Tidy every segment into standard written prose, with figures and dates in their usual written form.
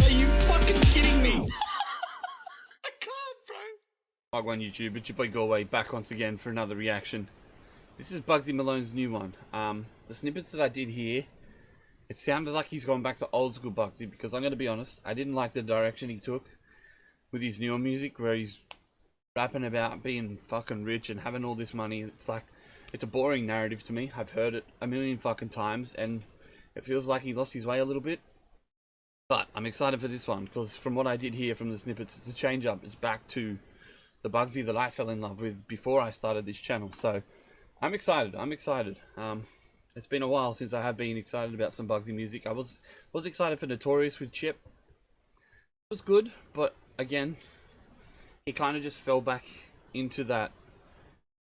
you fucking kidding me? I can't, bro. One YouTube, it's your boy Go Away back once again for another reaction. This is Bugzy Malone's new one. The snippets that I did here, it sounded like he's gone back to old school Bugzy, because I'm going to be honest, I didn't like the direction he took with his newer music, where he's rapping about being fucking rich and having all this money. It's like, it's a boring narrative to me. I've heard it a million fucking times, and it feels like he lost his way a little bit. But I'm excited for this one, because from what I did hear from the snippets, it's a change up. It's back to the Bugzy that I fell in love with before I started this channel. So I'm excited. It's been a while since I have been excited about some Bugzy music. I was excited for Notorious with Chip. It was good, but again, he kind of just fell back into that.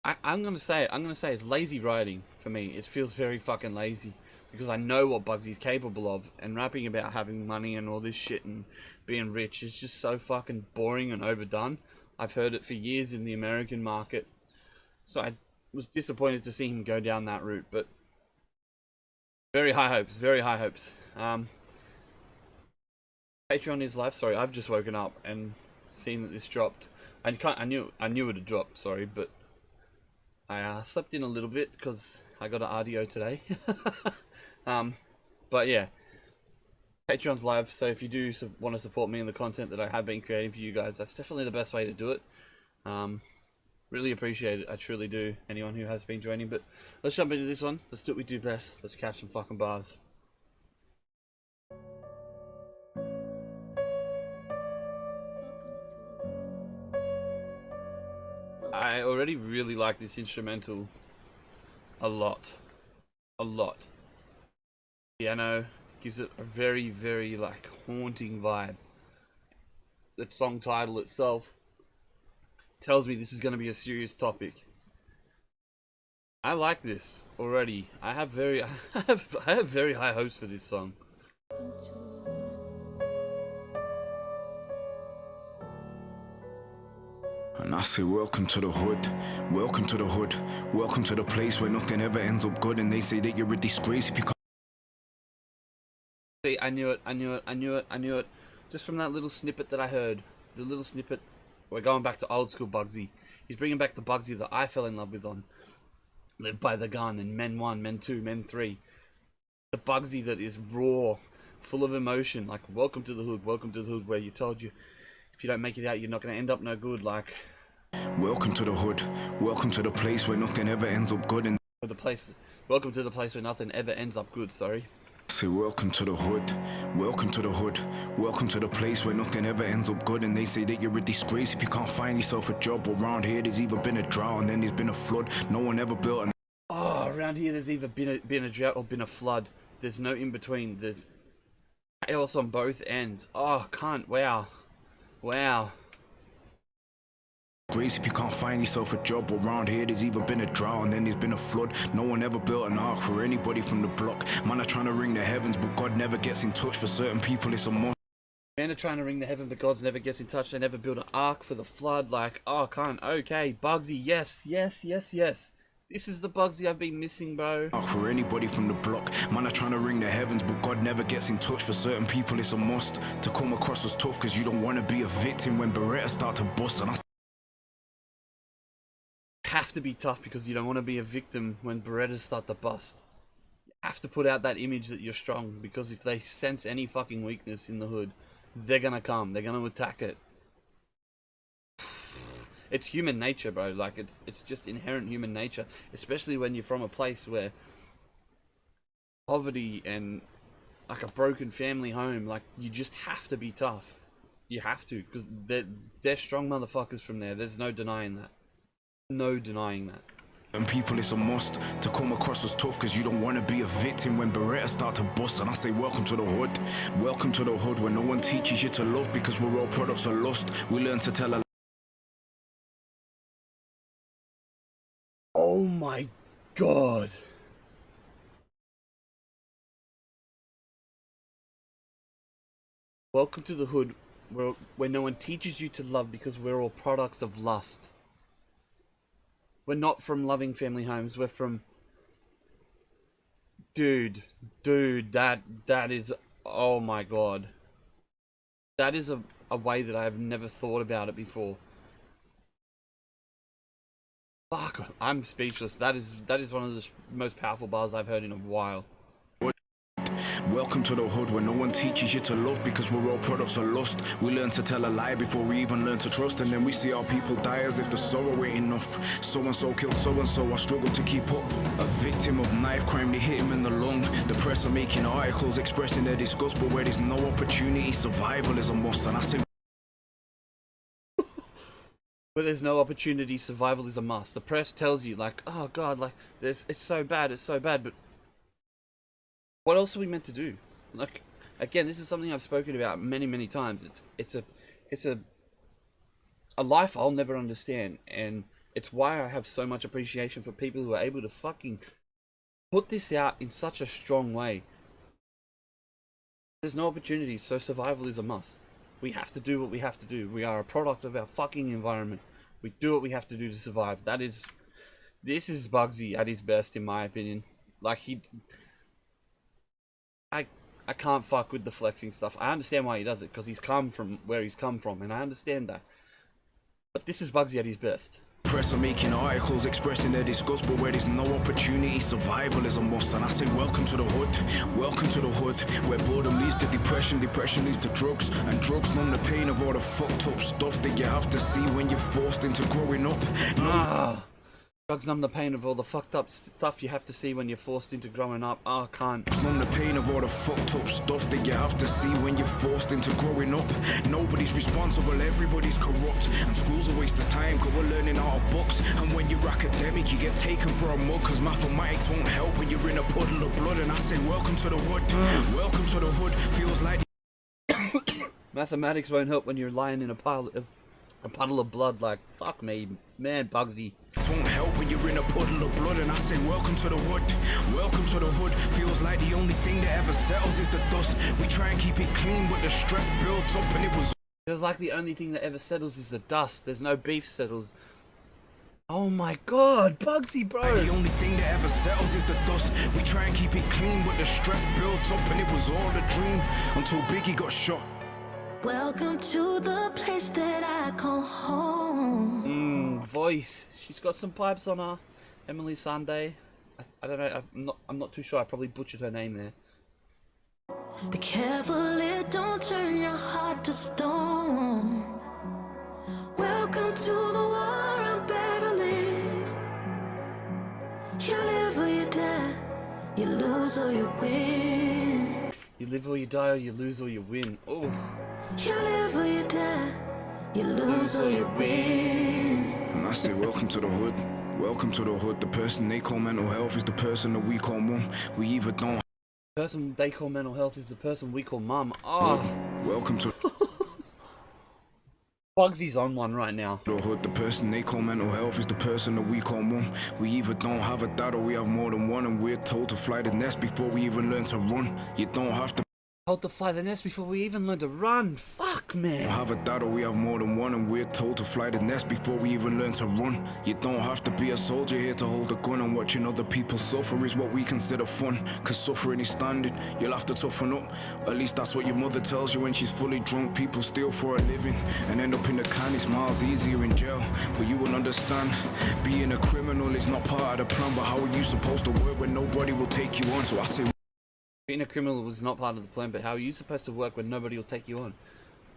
I'm gonna say it's lazy writing for me. It feels very fucking lazy, because I know what Bugzy's capable of, and rapping about having money and all this shit and being rich is just so fucking boring and overdone. I've heard it for years in the American market, so I was disappointed to see him go down that route, but very high hopes, very high hopes. Patreon is live. Sorry, I've just woken up and seen that this dropped. I knew it had dropped, sorry, but I slept in a little bit because I got an RDO today. But yeah, Patreon's live, so if you do want to support me in the content that I have been creating for you guys, that's definitely the best way to do it. Really appreciate it, I truly do, anyone who has been joining. But let's jump into this one. Let's do what we do best. Let's catch some fucking bars. I already really like this instrumental a lot. Piano gives it a very, very like haunting vibe. The song title itself tells me this is going to be a serious topic. I like this already. I have very high hopes for this song. And I say welcome to the hood, welcome to the hood, welcome to the place where nothing ever ends up good, and they say that you're a disgrace if you can't. See, I knew it. Just from that little snippet that I heard, the little snippet, we're going back to old school Bugzy. He's bringing back the Bugzy that I fell in love with on Live by the Gun and Men 1, Men 2, Men 3. The Bugzy that is raw, full of emotion, like welcome to the hood, where you told you if you don't make it out, you're not going to end up no good. Like, welcome to the hood, welcome to the place where nothing ever ends up good, and welcome to the place where nothing ever ends up good. Sorry. say welcome to the hood, welcome to the hood, welcome to the place where nothing ever ends up good, and they say that you're a disgrace if you can't find yourself a job. Around here there's either been a drought and then there's been a flood. No one ever built an... Oh, around here there's either been a drought or been a flood. There's no in between. There's chaos on both ends. Oh, can't. Wow. Grace if you can't find yourself a job. Around here there's either been a drought and then there's been a flood. No one ever built an ark for anybody from the block. Man are trying to ring the heavens, but God never gets in touch. For certain people it's a must. Man are trying to ring the heaven, but God's never gets in touch. They never build an ark for the flood. Like, oh, can't. Okay, Bugzy, yes. This is the Bugzy I've been missing, bro. For anybody from the block, man are trying to ring the heavens, but God never gets in touch. For certain people it's a must to come across as tough, because you don't want to be a victim when Berettas start to bust. And I have to be tough, because you don't want to be a victim when Berettas start to bust. You have to put out that image that you're strong, because if they sense any fucking weakness in the hood, they're gonna come. They're gonna attack it. It's human nature, bro. Like, it's just inherent human nature, especially when you're from a place where poverty and like a broken family home, like, you just have to be tough. You have to, because they're strong motherfuckers from there. There's no denying that. No denying that. And people it's a must to come across as tough, because you don't want to be a victim when Berettas start to bust. And I say welcome to the hood, welcome to the hood, where no one teaches you to love, because we're all products of lust. We learn to tell a... Oh my god. Welcome to the hood, where no one teaches you to love, because we're all products of lust. We're not from loving family homes. We're from Dude, that is, oh my god. That is a way that I have never thought about it before. Fuck, I'm speechless. That is one of the most powerful bars I've heard in a while. Welcome to the hood where no one teaches you to love because we're all products of lust. We learn to tell a lie before we even learn to trust, and then we see our people die as if the sorrow ain't enough. So-and-so killed so-and-so, I struggle to keep up. A victim of knife crime, they hit him in the lung. The press are making articles expressing their disgust, but where there's no opportunity, survival is a must. And I say but there's no opportunity, survival is a must. The press tells you, like, oh god, like, it's so bad, but what else are we meant to do? Like, again, this is something I've spoken about many times. It's a life I'll never understand, and it's why I have so much appreciation for people who are able to fucking put this out in such a strong way. There's no opportunity, so survival is a must. We have to do what we have to do. We are a product of our fucking environment. We do what we have to do to survive. This is Bugzy at his best, in my opinion. Like, I can't fuck with the flexing stuff. I understand why he does it, because he's come from where he's come from, and I understand that. But this is Bugzy at his best. press are making articles expressing their disgust, but where there's no opportunity, survival is a must. And I say welcome to the hood, where boredom leads to depression, depression leads to drugs, and drugs numb the pain of all the fucked up stuff that you have to see when you're forced into growing up. Drugs numb the pain of all the fucked up stuff you have to see when you're forced into growing up. Oh, can't. Numb the pain of all the fucked up stuff that you have to see when you're forced into growing up. Nobody's responsible, everybody's corrupt, and school's a waste of time cause we're learning out of books. And when you're academic you get taken for a mug cause mathematics won't help when you're in a puddle of blood. And I say welcome to the hood, welcome to the hood. Feels like mathematics won't help when you're lying in a puddle of blood. Like, fuck me, man, Bugzy. Won't help when you're in a puddle of blood. And I say welcome to the hood, welcome to the hood. Feels like the only thing that ever settles is the dust. We try and keep it clean but the stress builds up, and it was feels like the only thing that ever settles is the dust. There's no beef settles. Oh my god, Bugzy, bro. The only thing that ever settles is the dust. We try and keep it clean but the stress builds up, and it was all a dream until Biggie got shot. Welcome to the place that I call home. Voice. She's got some pipes on her. Emily Sunday. I don't know. I'm not too sure. I probably butchered her name there. Be careful, it don't turn your heart to stone. Welcome to the war I'm battling. You live or you die. You lose or you win. You live or you die, or you lose or you win. Oh. You live or you die. You lose or you win. And I say welcome to the hood, welcome to the hood. The person they call mental health is the person that we call mum. We either don't. The person they call mental health is the person we call mum. Oh. Welcome to Bugzy's on one right now. the hood. The person they call mental health is the person that we call mum. We either don't have a dad or we have more than one, and we're told to fly the nest before we even learn to run. You don't have to Told to fly the nest before we even learn to run. Fuck, man. have a dad or we have more than one, and we're told to fly the nest before we even learn to run. You don't have to be a soldier here to hold a gun, and watching other people suffer is what we consider fun. Cause suffering is standard, you'll have to toughen up. At least that's what your mother tells you when she's fully drunk. People steal for a living and end up in the can. It's miles easier in jail, but you will understand. Being a criminal is not part of the plan, but how are you supposed to work when nobody will take you on? So I say being a criminal was not part of the plan, but how are you supposed to work when nobody will take you on?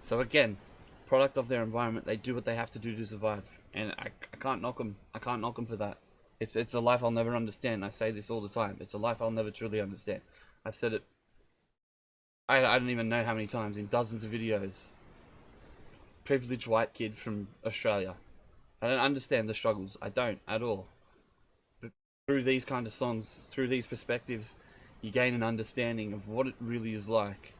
So again, product of their environment, they do what they have to do to survive, and I can't knock them. I can't knock them for that. It's a life I'll never understand. I say this all the time. It's a life I'll never truly understand. I've said it. I don't even know how many times in dozens of videos. Privileged white kid from Australia. I don't understand the struggles. I don't at all. But through these kind of songs, through these perspectives, you gain an understanding of what it really is like.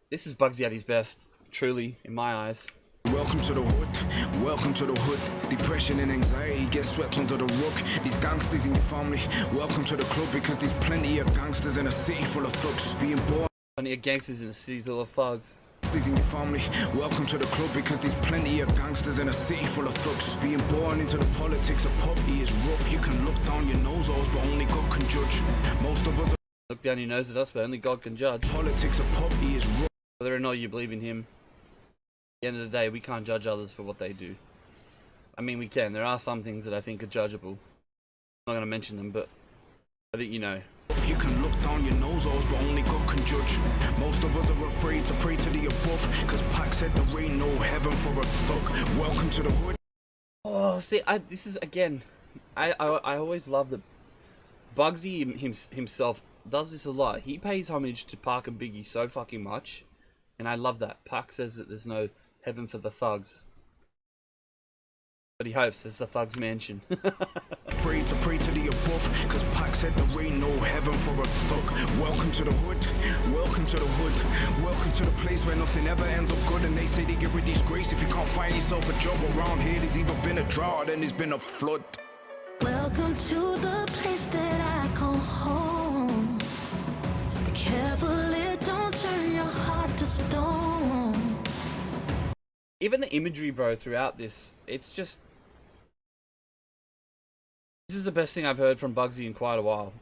This is Bugzy at his best, truly, in my eyes. welcome to the hood, welcome to the hood. Depression and anxiety get swept under the rug. These gangsters in your family, welcome to the club, because there's plenty of gangsters in a city full of thugs. Being born Plenty of gangsters in a city full of thugs. in your family, welcome to the club, because there's plenty of gangsters in a city full of thugs. Being born into the politics of poverty is rough. You can look down down your nose at us, but only God can judge. Most of us Look down your nose at us, but only God can judge. politics of poverty is wrong. Whether or not you believe in him, at the end of the day, we can't judge others for what they do. I mean, we can. There are some things that I think are judgeable. I'm not going to mention them, but I think you know. You can look down your nose at us, but only God can judge. Most of us are afraid to pray to the above, cause Pac said there ain't no heaven for a thug. Welcome to the hood. Oh, see, this is again. I always love that Bugzy himself does this a lot. He pays homage to Pac and Biggie so fucking much, and I love that. Pac says that there's no heaven for the thugs, but he hopes there's a thug's mansion. Afraid to pray to the above, cause Pac said there ain't no heaven for a thug. Welcome to the hood, welcome to the hood, welcome to the place where nothing ever ends up good. And they say they get with disgrace if you can't find yourself a job around here. There's either been a drought or then there's been a flood. Welcome to the place that I call home. Be careful, it don't turn your heart to stone. Even the imagery, bro, throughout this, it's just... This is the best thing I've heard from Bugzy in quite a while.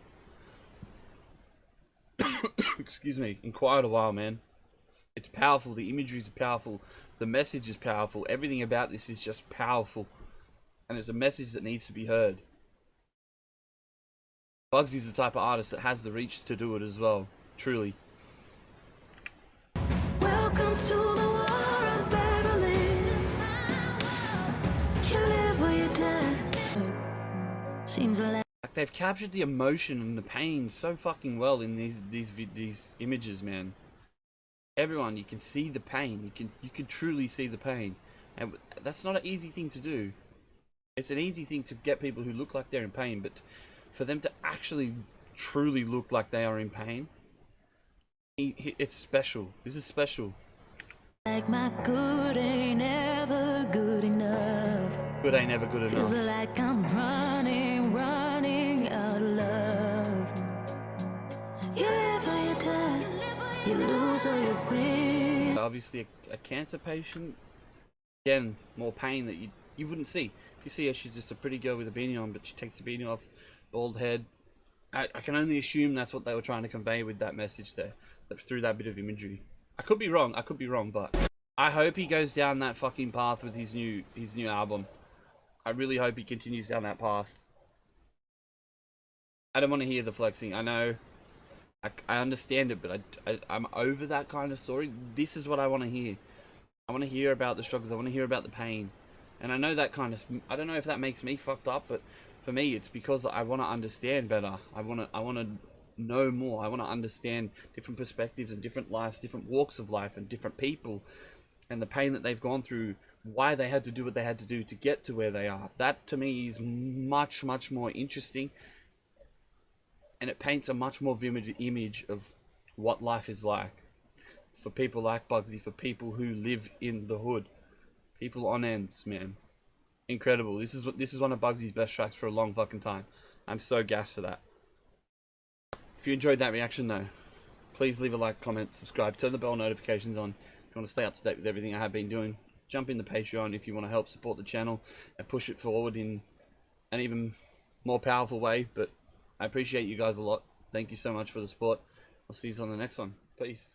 Excuse me, in quite a while, man. It's powerful, the imagery is powerful, the message is powerful, everything about this is just powerful. And it's a message that needs to be heard. Bugzy's the type of artist that has the reach to do it as well, truly. Welcome to the war I'm battling. You live where you die. Seems like They've captured the emotion and the pain so fucking well in these images, man. Everyone, you can see the pain. You can truly see the pain, and that's not an easy thing to do. It's an easy thing to get people who look like they're in pain, but for them to actually truly look like they are in pain, it's special. This is special. like my good ain't ever good enough. Good ain't ever good enough. Feels like I'm running out of love. You live or you die, you lose or you win. Obviously, a cancer patient, again, more pain that you wouldn't see. If you see her, she's just a pretty girl with a beanie on, but she takes the beanie off, bald head. I can only assume that's what they were trying to convey with that message there, through that bit of imagery. I could be wrong, but I hope he goes down that fucking path with his new album. I really hope he continues down that path. I don't want to hear the flexing. I know, I understand it, but I'm over that kind of story. This is what I want to hear. I want to hear about the struggles. I want to hear about the pain. And I know that kind of, I don't know if that makes me fucked up, but for me, it's because I want to understand better. I want to know more. I want to understand different perspectives and different lives, different walks of life, and different people, and the pain that they've gone through, why they had to do what they had to do to get to where they are. That to me is much more interesting, and it paints a much more vivid image of what life is like for people like Bugzy, for people who live in the hood, people on ends, man. Incredible. This is one of Bugzy's best tracks for a long fucking time. I'm so gassed for that. If you enjoyed that reaction though, please leave a like, comment, subscribe, turn the bell notifications on if you want to stay up to date with everything I have been doing. Jump in the Patreon if you want to help support the channel and push it forward in an even more powerful way. But I appreciate you guys a lot. Thank you so much for the support. I'll see you on the next one. Peace.